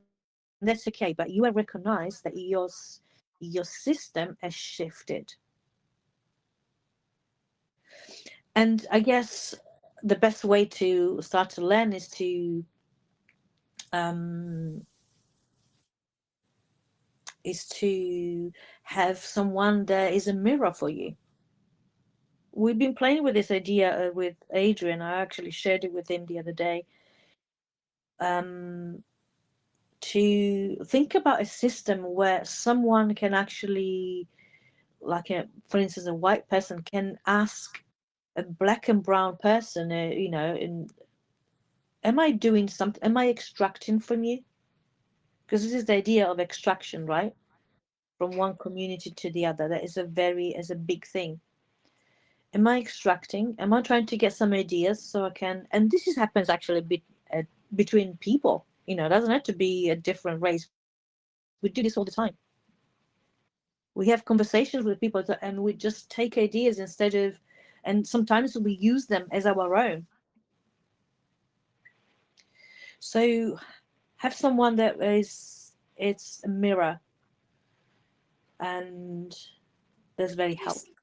that's okay, but you will recognize that your system has shifted. And I guess the best way to start to learn um is to have someone that is a mirror for you. We've been playing with this idea with Adrian. I actually shared it with him the other day. Um, to think about a system where someone can actually, like for instance, a white person can ask a black and brown person, am I doing something? Am I extracting from you? Because this is the idea of extraction, right? From one community to the other. That is a big thing. Am I extracting? Am I trying to get some ideas so I can? And this is happens actually a bit between people. It doesn't have to be a different race. We do this all the time. We have conversations with people and we just take ideas instead of, and sometimes we use them as our own. So have someone that is it's a mirror, and that's very Can you s- helpful.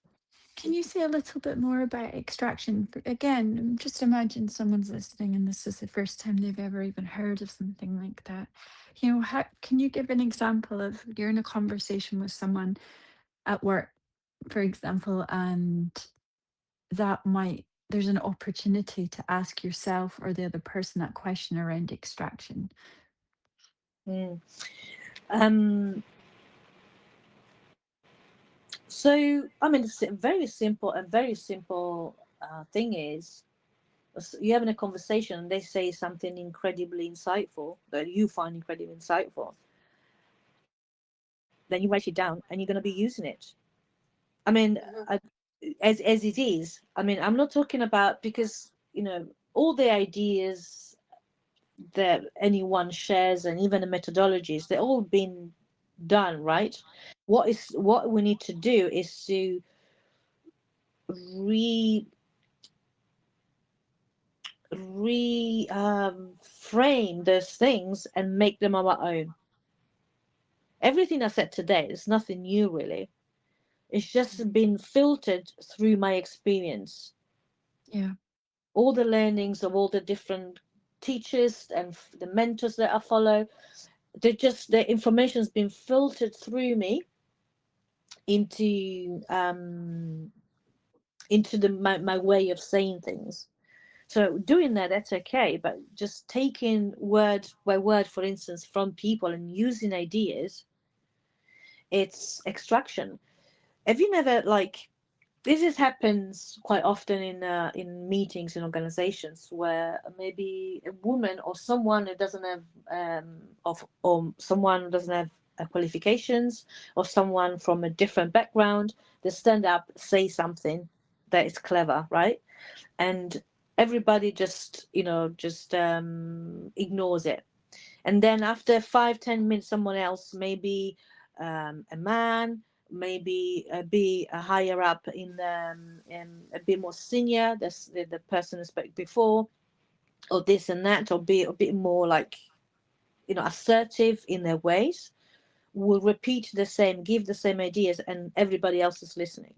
can you say a little bit more about extraction? Again, just imagine someone's listening and this is the first time they've ever even heard of something like that. How can you give an example of you're in a conversation with someone at work, for example, and there's an opportunity to ask yourself or the other person that question around extraction. Mm. Um, so I mean, it's a very simple thing is you're having a conversation and they say something incredibly insightful that you find incredibly insightful, then you write it down and you're going to be using it. I mean, as it is. I mean, I'm not talking about, because all the ideas that anyone shares and even the methodologies, they're all been done, right? What we need to do is to re frame those things and make them our own. Everything I said today is nothing new, really. It's just been filtered through my experience. Yeah. All the learnings of all the different teachers and the mentors that I follow, the information's been filtered through me into my way of saying things. So doing that, that's okay, but just taking word by word, for instance, from people and using ideas, it's extraction. Have you never, like, this is happens quite often in meetings in organizations where maybe a woman or someone who doesn't have or someone who doesn't have qualifications, or someone from a different background, they stand up, say something that is clever, right? And everybody just, just ignores it. And then after 5-10 minutes, someone else, maybe a man, maybe be a higher up in a bit more senior, that's the person I spoke before, or this and that, or be a bit more like, assertive in their ways, will repeat the same, give the same ideas, and everybody else is listening.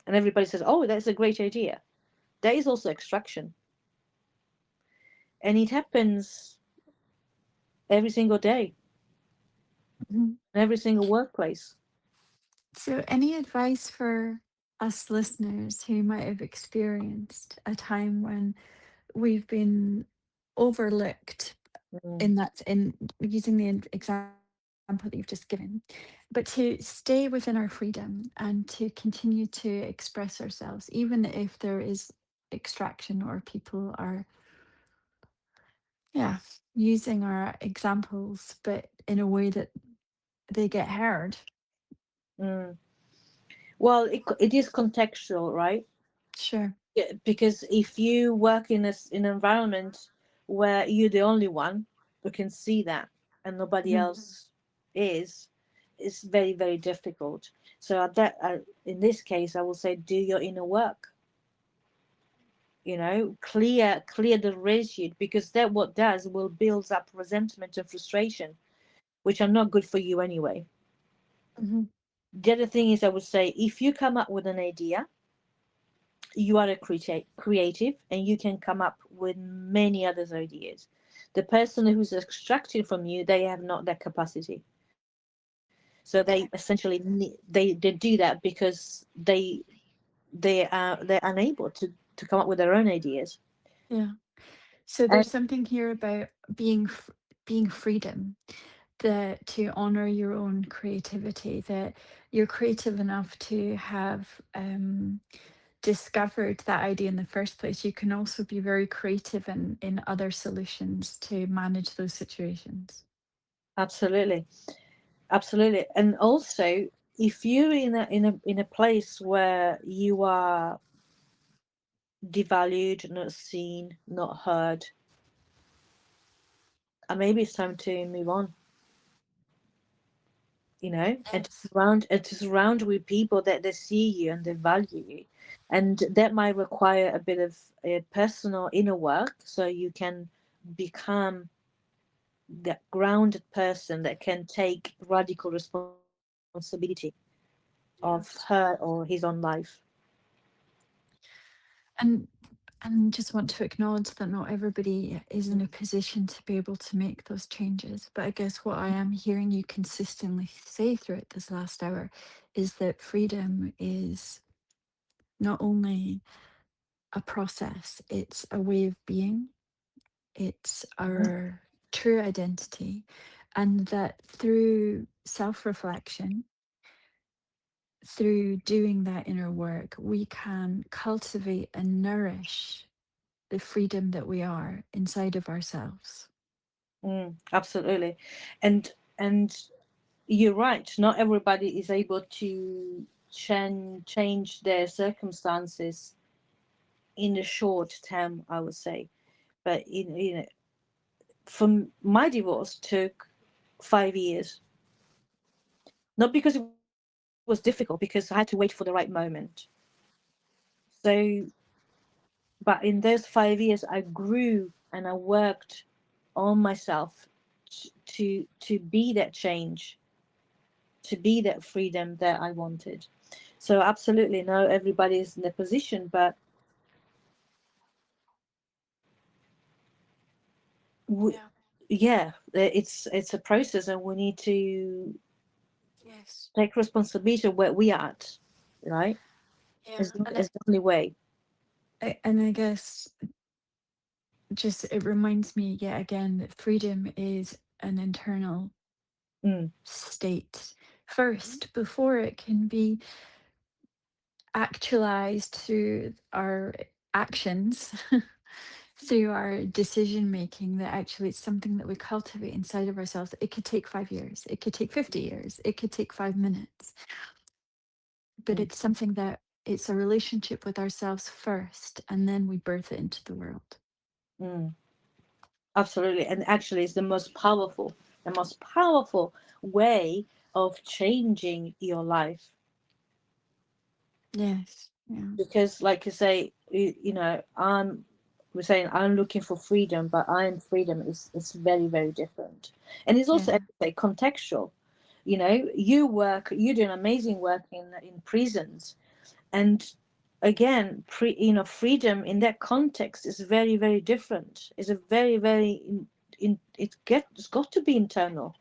And everybody says, oh, that's a great idea. That is also extraction. And it happens every single day, Mhm. in every single workplace. So, any advice for us listeners who might have experienced a time when we've been overlooked Mm, in that, in using the example that you've just given, but to stay within our freedom and to continue to express ourselves, even if there is extraction or people are, yeah, using our examples, but in a way that they get heard. mm. Well, it is contextual, right? Sure. Yeah, because if you work in an environment where you're the only one who can see that and nobody Mhm. else is, it's very, very difficult. So at that, in this case, I will say, do your inner work. Clear the residue, because that what does will builds up resentment and frustration, which are not good for you anyway. Mhm. The other thing is, I would say, if you come up with an idea, you are a creative, and you can come up with many other ideas. The person who's extracting from you, they have not that capacity. So they essentially they do that because they're unable to come up with their own ideas. Yeah. So And there's something here about being freedom, that to honor your own creativity, that you're creative enough to have discovered that idea in the first place. You can also be very creative in other solutions to manage those situations. absolutely, absolutely. And also, if you're in a place where you are devalued, not seen, not heard, maybe it's time to move on. And Yes. to surround with people that they see you and they value you. And that might require a bit of a personal inner work, so you can become that grounded person that can take radical responsibility of Yeah. her or his own life. And just want to acknowledge that not everybody is in a position to be able to make those changes. But I guess what I am hearing you consistently say throughout this last hour is that freedom is not only a process, it's a way of being, it's Mhm. our true identity. And that through self reflection, through doing that inner work, we can cultivate and nourish the freedom that we are inside of ourselves. Absolutely. And you're right, not everybody is able to change their circumstances in the short term, I would say. But from my divorce took 5 years, not because it was difficult, because I had to wait for the right moment. So, but in those 5 years, I grew and I worked on myself to be that change, to be that freedom that I wanted. So, absolutely, no, everybody is in a position, but we, Yeah. yeah, it's a process, and we need to Yes. take responsibility of where we are at, right? Yeah. Is the only way. And I guess just it reminds me yet again that freedom is an internal Mm, state first before it can be actualized through our actions, through our decision making that actually it's something that we cultivate inside of ourselves. It could take 5 years, it could take 50 years, it could take 5 minutes, but Mm, it's something that it's a relationship with ourselves first, and then we birth it into the world. mm. Absolutely. And actually, it's the most powerful way of changing your life. Yes. Yeah. Because, like you say, we're saying I'm looking for freedom, but I'm freedom is very, very different. And it's also, as Yeah. you say, contextual. You do an amazing work in prisons. And again, freedom in that context is very, very different. It's a very, very it's got to be internal,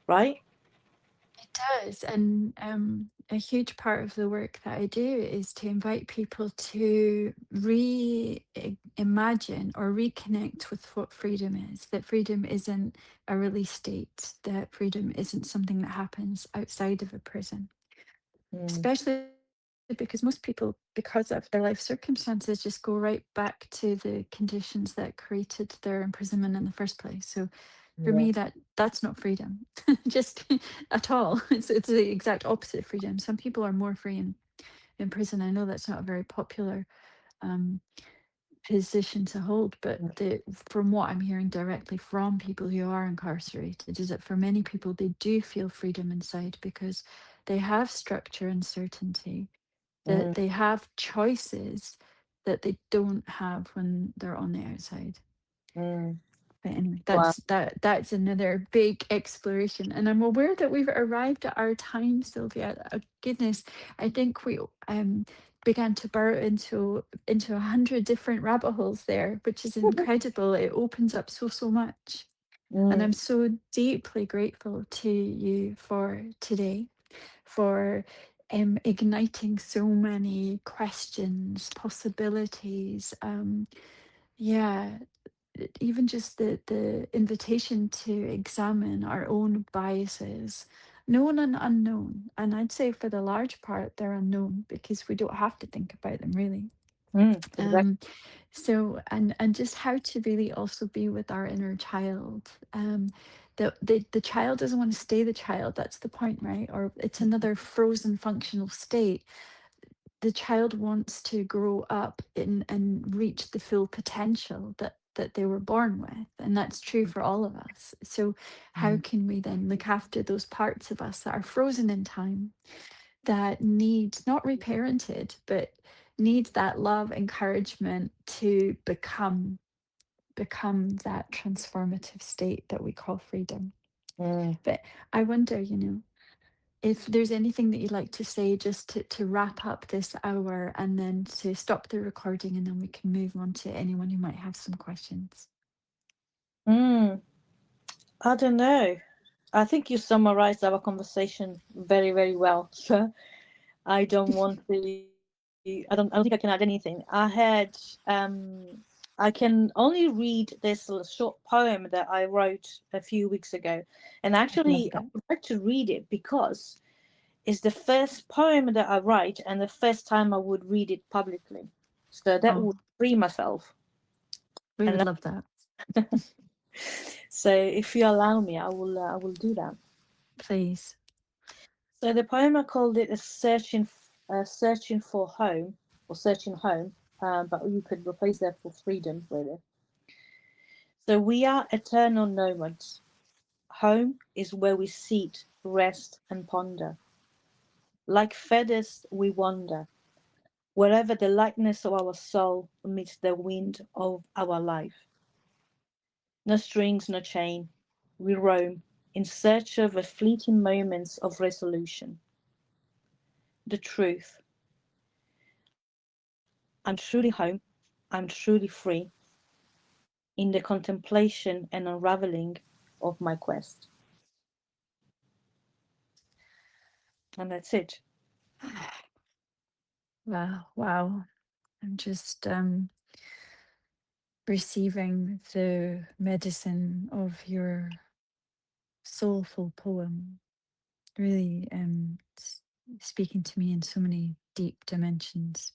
right? It does. And a huge part of the work that I do is to invite people to reimagine or reconnect with what freedom is. That freedom isn't a release state, that freedom isn't something that happens outside of a prison, Mm, especially because most people, because of their life circumstances, just go right back to the conditions that created their imprisonment in the first place. So for yeah. me, that's not freedom, just at all. It's the exact opposite of freedom. Some people are more free in prison. I know that's not a very popular um, position to hold, but from what I'm hearing directly from people who are incarcerated, is that for many people they do feel freedom inside because they have structure and certainty, that Mm, they have choices that they don't have when they're on the outside. mm. But anyway, Wow. that's another big exploration. And I'm aware that we've arrived at our time, Sylvia. Goodness, I think we began to burrow into 100 different rabbit holes there, which is incredible. It opens up so much. And Mm, I'm so deeply grateful to you for today, for igniting so many questions, possibilities. Yeah, even just the invitation to examine our own biases, known and unknown. And I'd say for the large part, they're unknown because we don't have to think about them really. exactly. Um, so and just how to really also be with our inner child. The child doesn't want to stay the child. That's the point, right? Or it's another frozen functional state. The child wants to grow up in and reach the full potential that they were born with, and that's true for all of us. So how Mm, can we then look after those parts of us that are frozen in time, that need not reparented but need that love encouragement to become that transformative state that we call freedom? mm. But I wonder, if there's anything that you'd like to say just to wrap up this hour and then to stop the recording, and then we can move on to anyone who might have some questions. Mm. I don't know. I think you summarized our conversation very, very well. So I don't want to. I don't think I can add anything. I can only read this little short poem that I wrote a few weeks ago, and I'd love actually I that. would like to read it because it's the first poem that I write and the first time I would read it publicly. So that Oh, would free myself. we would And love that. so, if you allow me, I will do that. Please. So the poem I called it "Searching for Home" or "Searching Home," but you could replace that for freedom, really. So we are eternal nomads. Home is where we sit, rest, and ponder. Like feathers, we wander wherever the lightness of our soul meets the wind of our life. No strings, no chain. We roam in search of a fleeting moments of resolution. The truth. I'm truly home. I'm truly free in the contemplation and unraveling of my quest. And that's it. Wow, wow. I'm just receiving the medicine of your soulful poem. Really speaking to me in so many deep dimensions.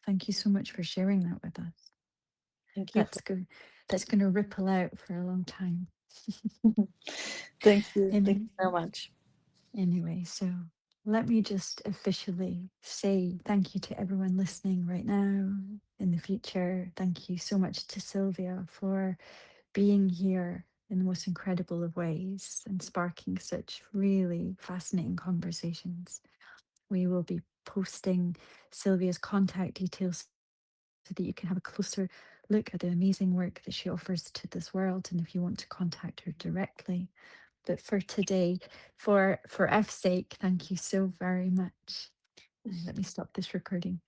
Thank you so much for sharing that with us. Thank you for That's good. That's going to ripple out for a long time. thank you. Thank Any, you so much. anyway, so let me just officially say thank you to everyone listening right now, in the future. Thank you so much to Sylvia for being here in the most incredible of ways and sparking such really fascinating conversations. We will be posting Sylvia's contact details so that you can have a closer look at the amazing work that she offers to this world, and if you want to contact her directly. But for today, for F's sake, thank you so very much. Let me stop this recording.